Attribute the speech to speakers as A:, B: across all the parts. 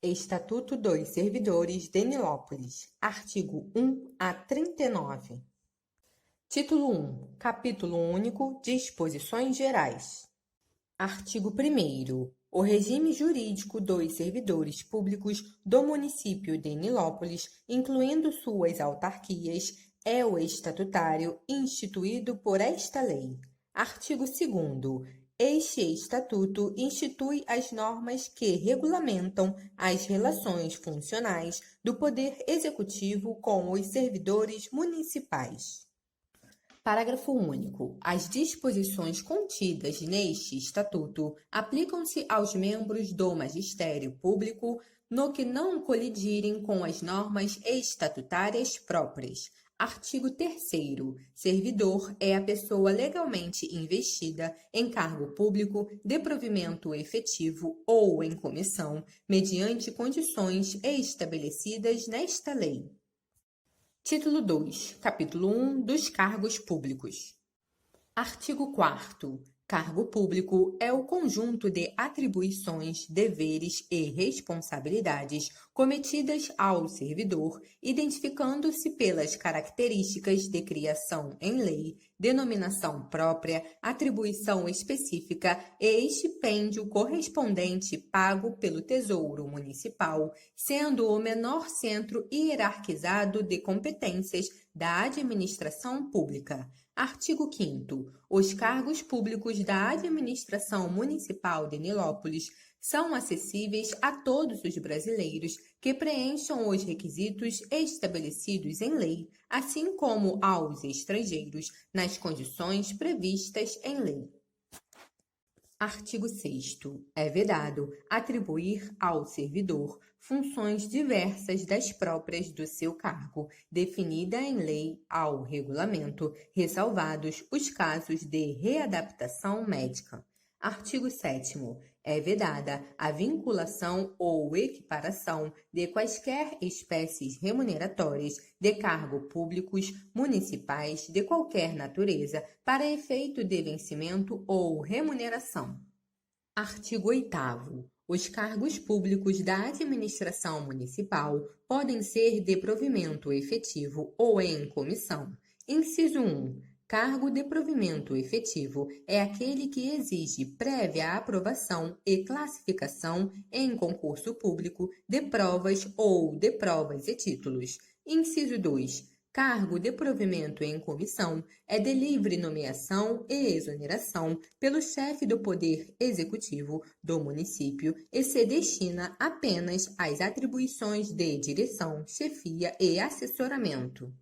A: Estatuto dos Servidores de Nilópolis, artigo 1 a 39. Título 1. Capítulo único. Disposições gerais. Artigo 1º. O regime jurídico dos servidores públicos do município de Nilópolis, incluindo suas autarquias, é o estatutário instituído por esta lei. Artigo 2º. Este estatuto institui as normas que regulamentam as relações funcionais do Poder Executivo com os servidores municipais. Parágrafo único. As disposições contidas neste Estatuto aplicam-se aos membros do Magistério Público no que não colidirem com as normas estatutárias próprias. Artigo 3º. Servidor é a pessoa legalmente investida em cargo público de provimento efetivo ou em comissão, mediante condições estabelecidas nesta lei. Título 2. Capítulo 1 dos cargos públicos. Artigo 4º. Cargo público é o conjunto de atribuições, deveres e responsabilidades cometidas ao servidor, identificando-se pelas características de criação em lei, denominação própria, atribuição específica e estipêndio correspondente pago pelo Tesouro Municipal, sendo o menor centro hierarquizado de competências da administração pública. Artigo 5º. Os cargos públicos da administração municipal de Nilópolis são acessíveis a todos os brasileiros que preencham os requisitos estabelecidos em lei, assim como aos estrangeiros, nas condições previstas em lei. Artigo 6º. É vedado atribuir ao servidor funções diversas das próprias do seu cargo, definida em lei ao regulamento, ressalvados os casos de readaptação médica. Artigo 7º. É vedada a vinculação ou equiparação de quaisquer espécies remuneratórias de cargos públicos municipais de qualquer natureza para efeito de vencimento ou remuneração. Artigo 8º. Os cargos públicos da administração municipal podem ser de provimento efetivo ou em comissão. Inciso 1. Cargo de provimento efetivo é aquele que exige prévia aprovação e classificação em concurso público de provas ou de provas e títulos. Inciso 2. Cargo de provimento em comissão é de livre nomeação e exoneração pelo chefe do Poder Executivo do município e se destina apenas às atribuições de direção, chefia e assessoramento.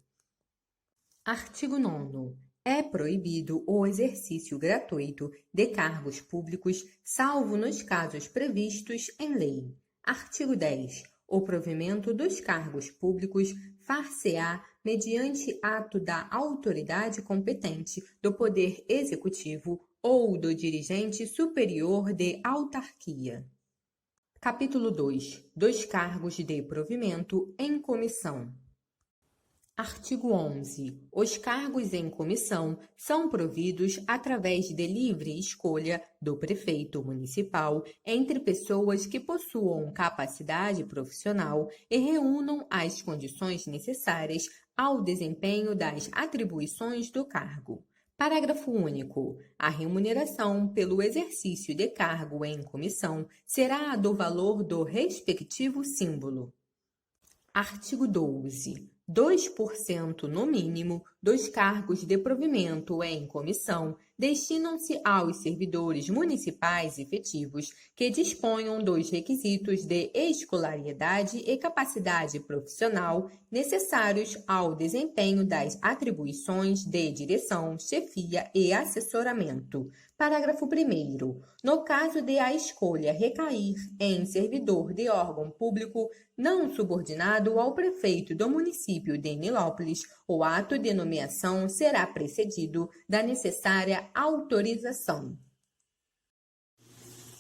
A: Artigo 9º. É proibido o exercício gratuito de cargos públicos, salvo nos casos previstos em lei. Artigo 10. O provimento dos cargos públicos far-se-á mediante ato da autoridade competente do Poder Executivo ou do dirigente superior de autarquia. Capítulo 2. Dos cargos de provimento em comissão. Artigo 11. Os cargos em comissão são providos através de livre escolha do prefeito municipal entre pessoas que possuam capacidade profissional e reúnam as condições necessárias ao desempenho das atribuições do cargo. Parágrafo único. A remuneração pelo exercício de cargo em comissão será a do valor do respectivo símbolo. Artigo 12. 2% no mínimo dos cargos de provimento em comissão destinam-se aos servidores municipais efetivos que disponham dos requisitos de escolaridade e capacidade profissional necessários ao desempenho das atribuições de direção, chefia e assessoramento. Parágrafo 1º. No caso de a escolha recair em servidor de órgão público não subordinado ao prefeito do município de Nilópolis, o ato de nomeação será precedido da necessária autorização.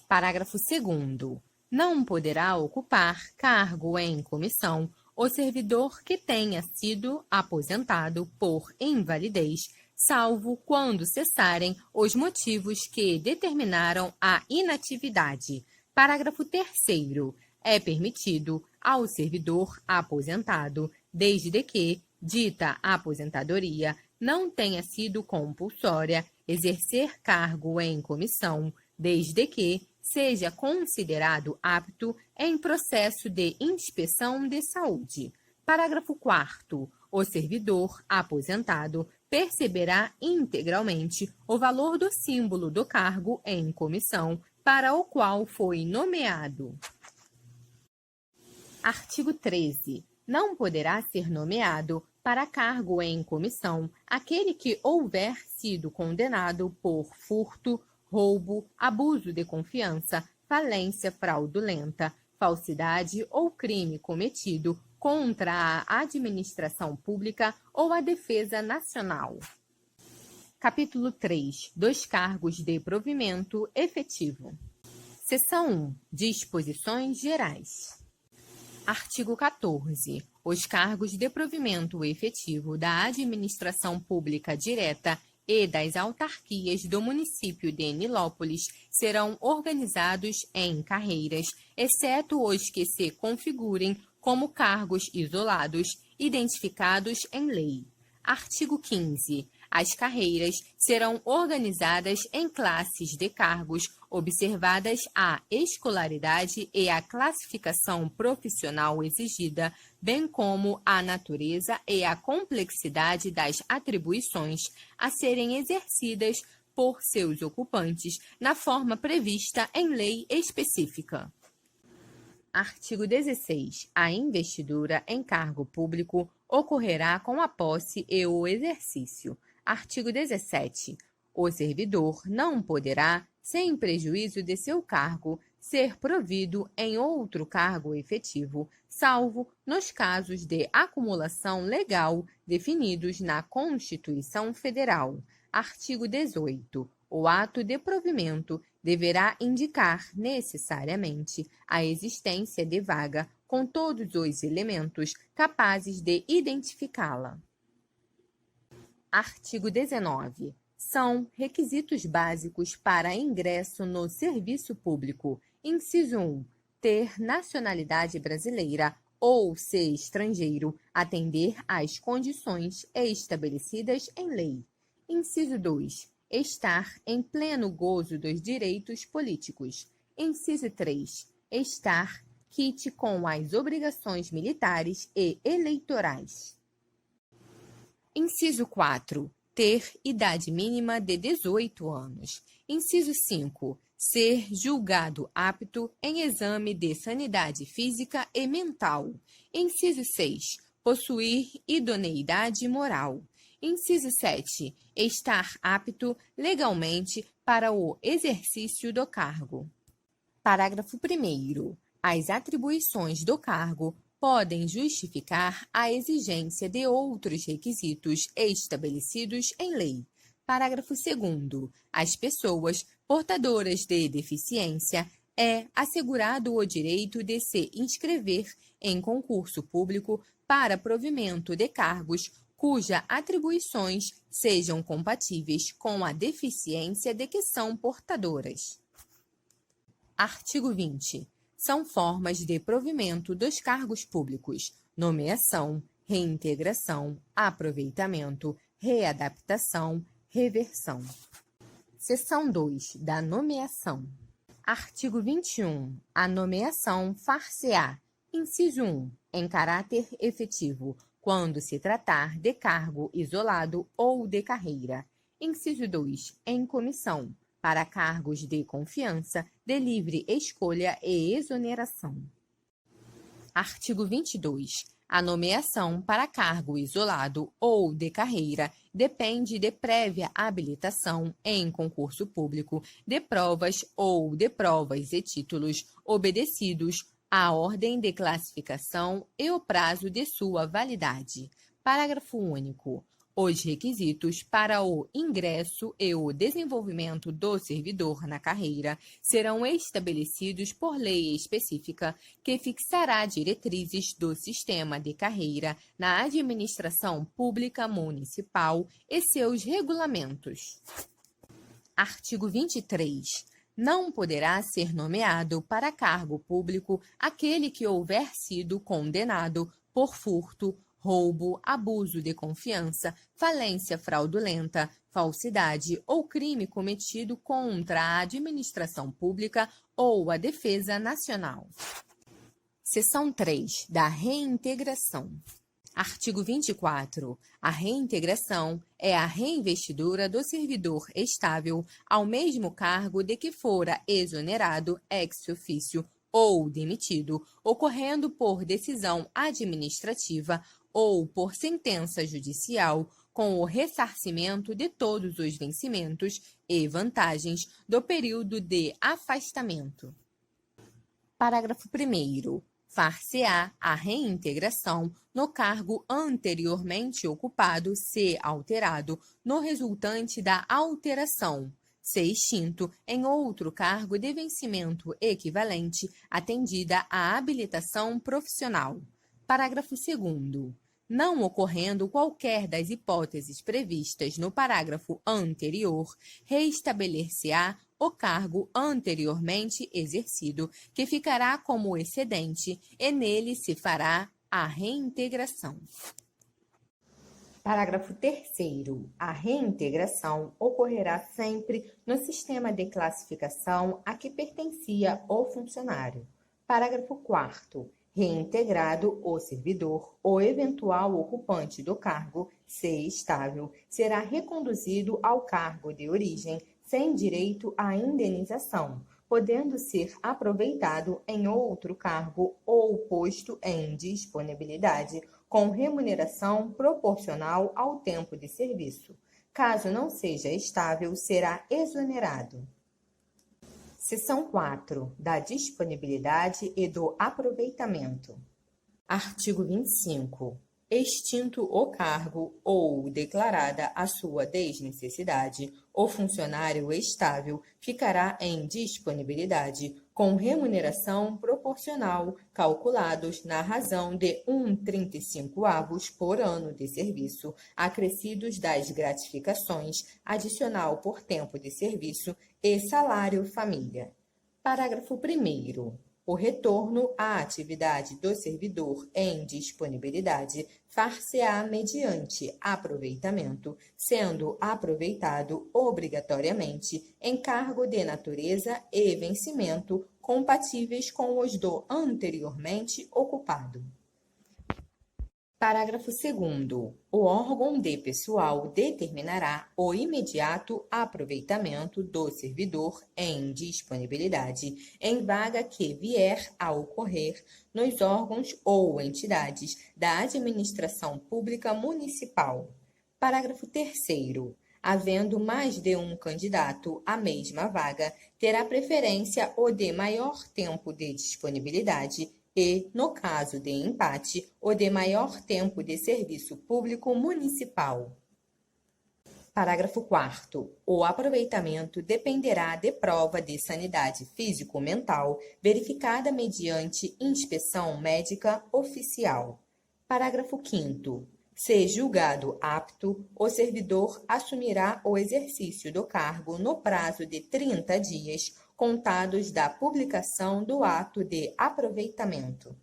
A: Parágrafo 2º. Não poderá ocupar cargo em comissão o servidor que tenha sido aposentado por invalidez, salvo quando cessarem os motivos que determinaram a inatividade. Parágrafo 3º. é permitido ao servidor aposentado, desde que dita aposentadoria não tenha sido compulsória, exercer cargo em comissão, desde que seja considerado apto em processo de inspeção de saúde. Parágrafo 4º. O servidor aposentado perceberá integralmente o valor do símbolo do cargo em comissão para o qual foi nomeado. Artigo 13. Não poderá ser nomeado para cargo em comissão aquele que houver sido condenado por furto, roubo, abuso de confiança, falência fraudulenta, falsidade ou crime cometido contra a administração pública ou a defesa nacional. Capítulo 3. Dos cargos de provimento efetivo. Seção 1. Disposições gerais. Artigo 14. Os cargos de provimento efetivo da administração pública direta e das autarquias do município de Nilópolis serão organizados em carreiras, exceto os que se configurem como cargos isolados, identificados em lei. Artigo 15. As carreiras serão organizadas em classes de cargos, observadas a escolaridade e a classificação profissional exigida, bem como a natureza e a complexidade das atribuições a serem exercidas por seus ocupantes, na forma prevista em lei específica. Artigo 16. A investidura em cargo público ocorrerá com a posse e o exercício. Artigo 17. O servidor não poderá, sem prejuízo de seu cargo, ser provido em outro cargo efetivo, salvo nos casos de acumulação legal definidos na Constituição Federal. Artigo 18. O ato de provimento deverá indicar necessariamente a existência de vaga com todos os elementos capazes de identificá-la. Artigo 19. São requisitos básicos para ingresso no serviço público. Inciso 1. Ter nacionalidade brasileira ou ser estrangeiro, atender às condições estabelecidas em lei. Inciso 2. Estar em pleno gozo dos direitos políticos. Inciso 3. Estar quite com as obrigações militares e eleitorais. Inciso 4. Ter idade mínima de 18 anos. Inciso 5. Ser julgado apto em exame de sanidade física e mental. Inciso 6. Possuir idoneidade moral. Inciso 7. Estar apto legalmente para o exercício do cargo. Parágrafo 1º. As atribuições do cargo podem justificar a exigência de outros requisitos estabelecidos em lei. Parágrafo 2º. Às pessoas portadoras de deficiência é assegurado o direito de se inscrever em concurso público para provimento de cargos cujas atribuições sejam compatíveis com a deficiência de que são portadoras. Artigo 20. São formas de provimento dos cargos públicos: nomeação, reintegração, aproveitamento, readaptação, reversão. Seção 2. Da nomeação. Artigo 21. A nomeação far-se-á, inciso 1, em caráter efetivo, quando se tratar de cargo isolado ou de carreira. Inciso 2. Em comissão, para cargos de confiança, de livre escolha e exoneração. Artigo 22. A nomeação para cargo isolado ou de carreira depende de prévia habilitação em concurso público, de provas ou de provas e títulos obedecidos à ordem de classificação e o prazo de sua validade. Parágrafo único. Os requisitos para o ingresso e o desenvolvimento do servidor na carreira serão estabelecidos por lei específica que fixará diretrizes do sistema de carreira na administração pública municipal e seus regulamentos. Artigo 23. Não poderá ser nomeado para cargo público aquele que houver sido condenado por furto, roubo, abuso de confiança, falência fraudulenta, falsidade ou crime cometido contra a administração pública ou a defesa nacional. Seção 3 da reintegração. Artigo 24. A reintegração é a reinvestidura do servidor estável ao mesmo cargo de que fora exonerado ex officio ou demitido, ocorrendo por decisão administrativa ou por sentença judicial, com o ressarcimento de todos os vencimentos e vantagens do período de afastamento. Parágrafo 1º. Far-se-á a reintegração no cargo anteriormente ocupado se alterado no resultante da alteração, se extinto em outro cargo de vencimento equivalente, atendida a habilitação profissional. Parágrafo 2º. Não ocorrendo qualquer das hipóteses previstas no parágrafo anterior, reestabelecer-se-á o cargo anteriormente exercido, que ficará como excedente, e nele se fará a reintegração. Parágrafo 3º. A reintegração ocorrerá sempre no sistema de classificação a que pertencia o funcionário. Parágrafo 4º. Reintegrado o servidor, o eventual ocupante do cargo, se estável, será reconduzido ao cargo de origem, sem direito à indenização, podendo ser aproveitado em outro cargo ou posto em disponibilidade, com remuneração proporcional ao tempo de serviço. Caso não seja estável, será exonerado. Seção 4 da disponibilidade e do aproveitamento. Artigo 25. Extinto o cargo ou declarada a sua desnecessidade, o funcionário estável ficará em disponibilidade com remuneração proporcional, calculados na razão de 1/35 por ano de serviço, acrescidos das gratificações, adicional por tempo de serviço e salário família. Parágrafo 1º. O retorno à atividade do servidor em disponibilidade far-se-á mediante aproveitamento, sendo aproveitado obrigatoriamente em cargo de natureza e vencimento compatíveis com os do anteriormente ocupado. Parágrafo 2º. O órgão de pessoal determinará o imediato aproveitamento do servidor em disponibilidade, em vaga que vier a ocorrer nos órgãos ou entidades da administração pública municipal. Parágrafo 3º. Havendo mais de um candidato à mesma vaga, terá preferência o de maior tempo de disponibilidade e, no caso de empate, o de maior tempo de serviço público municipal. Parágrafo 4º. O aproveitamento dependerá de prova de sanidade físico-mental verificada mediante inspeção médica oficial. Parágrafo 5º. Se julgado apto, o servidor assumirá o exercício do cargo no prazo de 30 dias, contados da publicação do ato de aproveitamento.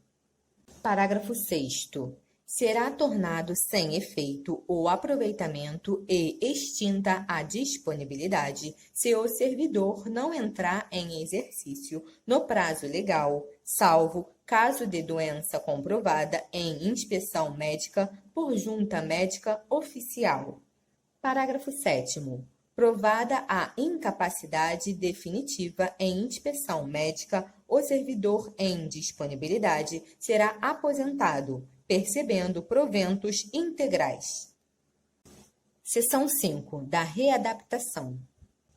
A: Parágrafo 6º. Será tornado sem efeito o aproveitamento e extinta a disponibilidade se o servidor não entrar em exercício no prazo legal, salvo caso de doença comprovada em inspeção médica por junta médica oficial. Parágrafo 7º. Provada a incapacidade definitiva em inspeção médica, o servidor em disponibilidade será aposentado, percebendo proventos integrais. Seção 5 da readaptação.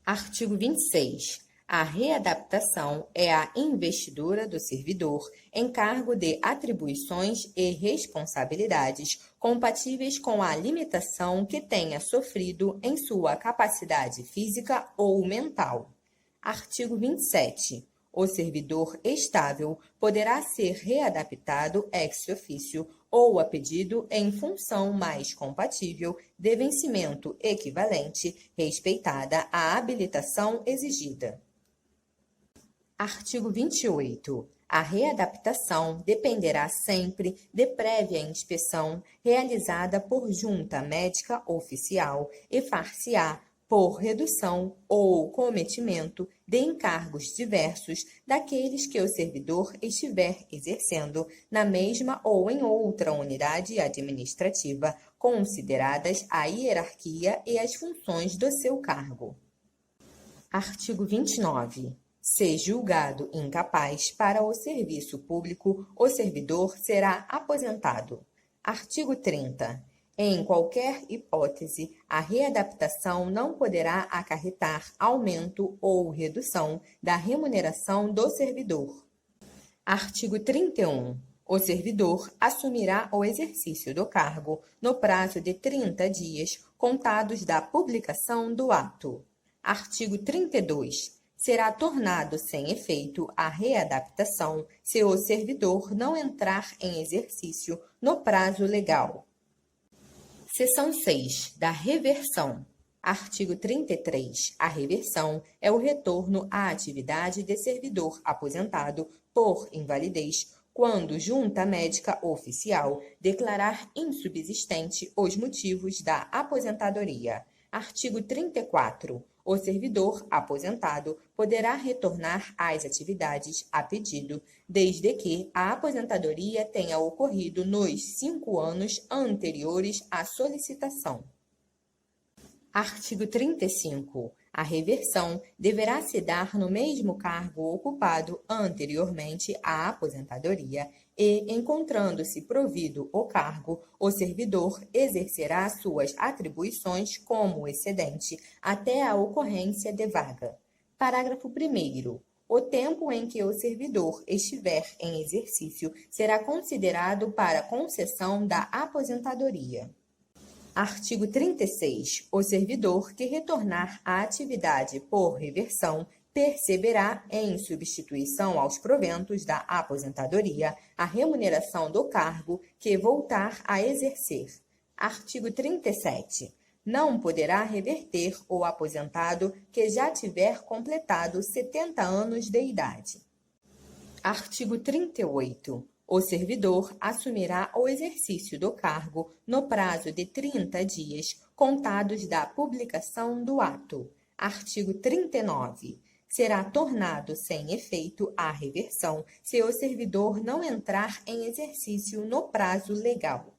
A: Artigo 26. A readaptação é a investidura do servidor em cargo de atribuições e responsabilidades compatíveis com a limitação que tenha sofrido em sua capacidade física ou mental. Artigo 27. O servidor estável poderá ser readaptado ex officio ou a pedido em função mais compatível de vencimento equivalente, respeitada a habilitação exigida. Artigo 28. A readaptação dependerá sempre de prévia inspeção realizada por junta médica oficial e far-se-á por redução ou cometimento de encargos diversos daqueles que o servidor estiver exercendo na mesma ou em outra unidade administrativa, consideradas a hierarquia e as funções do seu cargo. Artigo 29. Se julgado incapaz para o serviço público, o servidor será aposentado. Artigo 30. Em qualquer hipótese, a readaptação não poderá acarretar aumento ou redução da remuneração do servidor. Artigo 31. O servidor assumirá o exercício do cargo no prazo de 30 dias, contados da publicação do ato. Artigo 32. Será tornado sem efeito a readaptação se o servidor não entrar em exercício no prazo legal. Seção 6. Da reversão. Artigo 33. A reversão é o retorno à atividade de servidor aposentado por invalidez, quando junta médica oficial declarar insubsistente os motivos da aposentadoria. Artigo 34. O servidor aposentado poderá retornar às atividades a pedido, desde que a aposentadoria tenha ocorrido nos 5 anos anteriores à solicitação. Artigo 35. A reversão deverá se dar no mesmo cargo ocupado anteriormente à aposentadoria e, encontrando-se provido o cargo, o servidor exercerá suas atribuições como excedente até a ocorrência de vaga. Parágrafo 1º. O tempo em que o servidor estiver em exercício será considerado para concessão da aposentadoria. Artigo 36. O servidor que retornar à atividade por reversão perceberá, em substituição aos proventos da aposentadoria, a remuneração do cargo que voltar a exercer. Artigo 37. Não poderá reverter o aposentado que já tiver completado 70 anos de idade. Artigo 38. O servidor assumirá o exercício do cargo no prazo de 30 dias, contados da publicação do ato. Artigo 39. Será tornado sem efeito a reversão se o servidor não entrar em exercício no prazo legal.